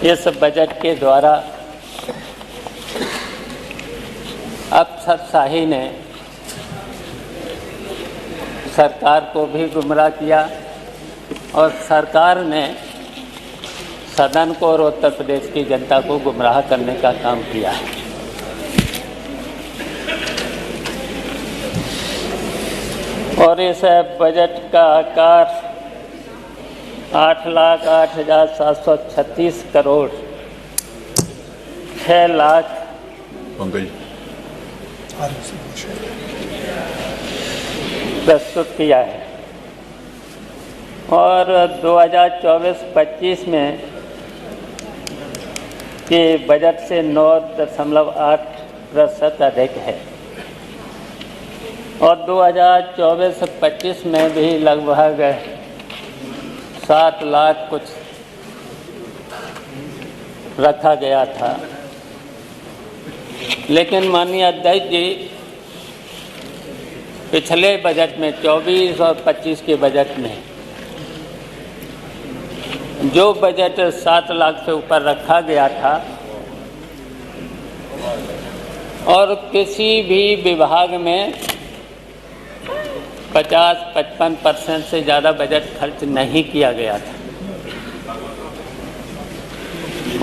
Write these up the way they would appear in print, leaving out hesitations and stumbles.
इस बजट के द्वारा अफसरशाही ने सरकार को भी गुमराह किया और सरकार ने सदन को और उत्तर प्रदेश की जनता को गुमराह करने का काम किया है। और इस बजट का आकार 8,08,736 करोड़ 6 लाख प्रस्तुत किया है। और 2024-25 में के बजट से 9.8% अधिक है और 2024-25 में भी लगभग 7 लाख कुछ रखा गया था। लेकिन माननीय अध्यक्ष जी, पिछले बजट में 24 और 25 के बजट में जो बजट 7 लाख से ऊपर रखा गया था और किसी भी विभाग में 50-55% से ज़्यादा बजट खर्च नहीं किया गया था।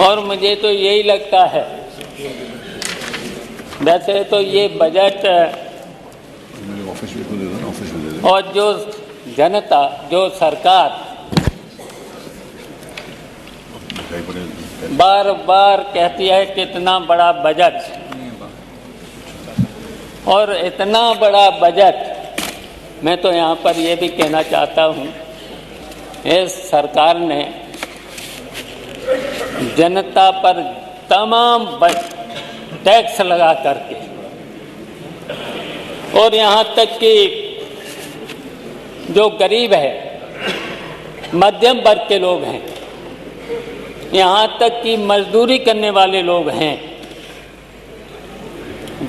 और मुझे तो यही लगता है, वैसे तो ये बजट और जो जनता, जो सरकार बार बार कहती है कि इतना बड़ा बजट, और इतना बड़ा बजट, मैं तो यहाँ पर ये भी कहना चाहता हूँ, इस सरकार ने जनता पर तमाम टैक्स लगा करके और यहाँ तक कि जो गरीब है, मध्यम वर्ग के लोग हैं, यहाँ तक कि मजदूरी करने वाले लोग हैं,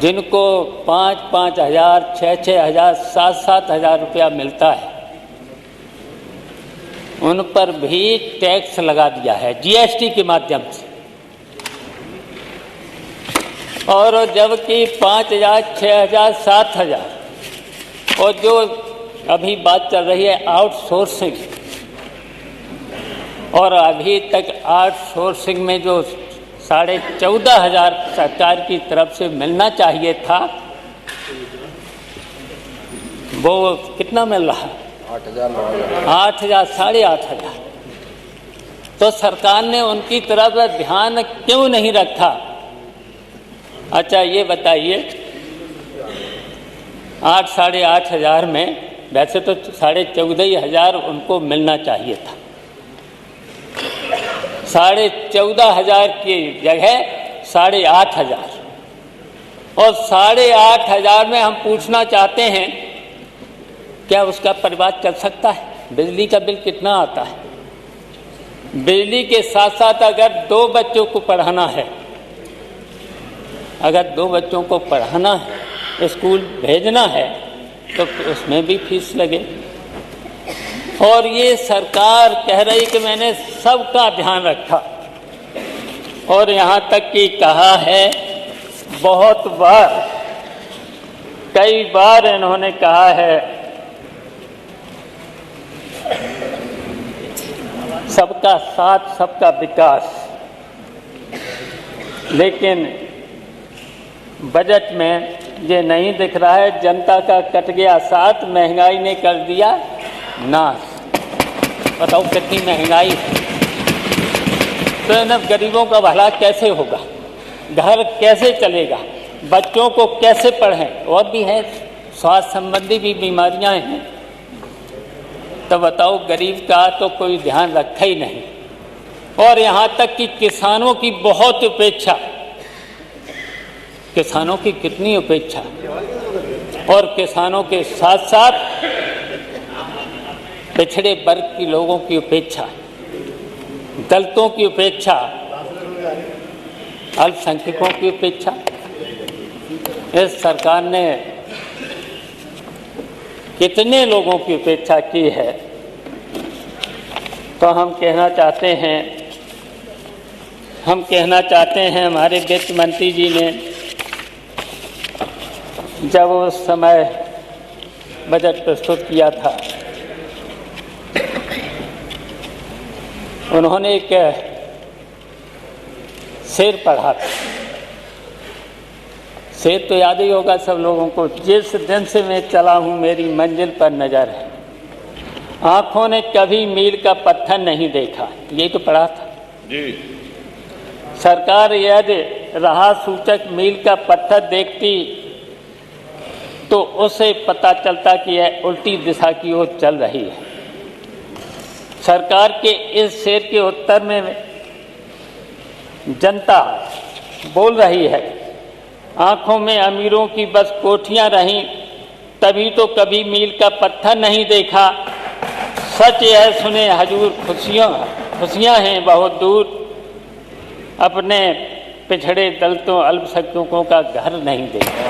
जिनको 5-5 हज़ार, 6-6 हज़ार, 7-7 हज़ार रुपया मिलता है, उन पर भी टैक्स लगा दिया है जीएसटी के माध्यम से। और जबकि 5,000, 6,000, 7,000 और जो अभी बात चल रही है आउटसोर्सिंग, और अभी तक आउटसोर्सिंग में जो 14,500 सरकार की तरफ से मिलना चाहिए था, वो कितना मिल रहा है? 8,000, 8,500। तो सरकार ने उनकी तरफ ध्यान क्यों नहीं रखा? अच्छा ये बताइए, 8,500 में वैसे तो 14,500 उनको मिलना चाहिए था, 14,500 की जगह 8,500। और 8,500 में हम पूछना चाहते हैं, क्या उसका परिवार चल सकता है? बिजली का बिल कितना आता है? बिजली के साथ साथ अगर 2 बच्चों को पढ़ाना है, अगर 2 बच्चों को पढ़ाना है, स्कूल भेजना है, तो उसमें भी फीस लगे। और ये सरकार कह रही कि मैंने सबका ध्यान रखा, और यहाँ तक कि कहा है, बहुत बार, कई बार इन्होंने कहा है सबका साथ सबका विकास, लेकिन बजट में ये नहीं दिख रहा है। जनता का कट गया साथ, महंगाई ने कर दिया नाश। बताओ कितनी महंगाई है, तो इन गरीबों का भला कैसे होगा? घर कैसे चलेगा? बच्चों को कैसे पढ़ें? और भी है, स्वास्थ्य संबंधी भी बीमारियां हैं, तो बताओ गरीब का तो कोई ध्यान रखा ही नहीं। और यहाँ तक कि किसानों की बहुत उपेक्षा, किसानों की कितनी उपेक्षा, और किसानों के साथ साथ पिछड़े वर्ग के लोगों की उपेक्षा, दलितों की उपेक्षा, अल्पसंख्यकों की उपेक्षा। इस सरकार ने कितने लोगों की उपेक्षा की है तो हम कहना चाहते हैं हमारे वित्त मंत्री जी ने जब उस समय बजट प्रस्तुत किया था, उन्होंने एक शेर पढ़ा था। शेर तो याद ही होगा सब लोगों को, जिस दिन से मैं चला हूँ मेरी मंजिल पर नजर है, आंखों ने कभी मील का पत्थर नहीं देखा। यही तो पढ़ा था जी। सरकार यदि राह सूचक मील का पत्थर देखती तो उसे पता चलता कि यह उल्टी दिशा की ओर चल रही है। सरकार के इस शेर के उत्तर में जनता बोल रही है, आंखों में अमीरों की बस कोठियां रहीं, तभी तो कभी मील का पत्थर नहीं देखा। सच यह सुने हजूर, खुशियां हैं बहुत दूर, अपने पिछड़े दलितों अल्पसंख्यकों का घर नहीं देखा।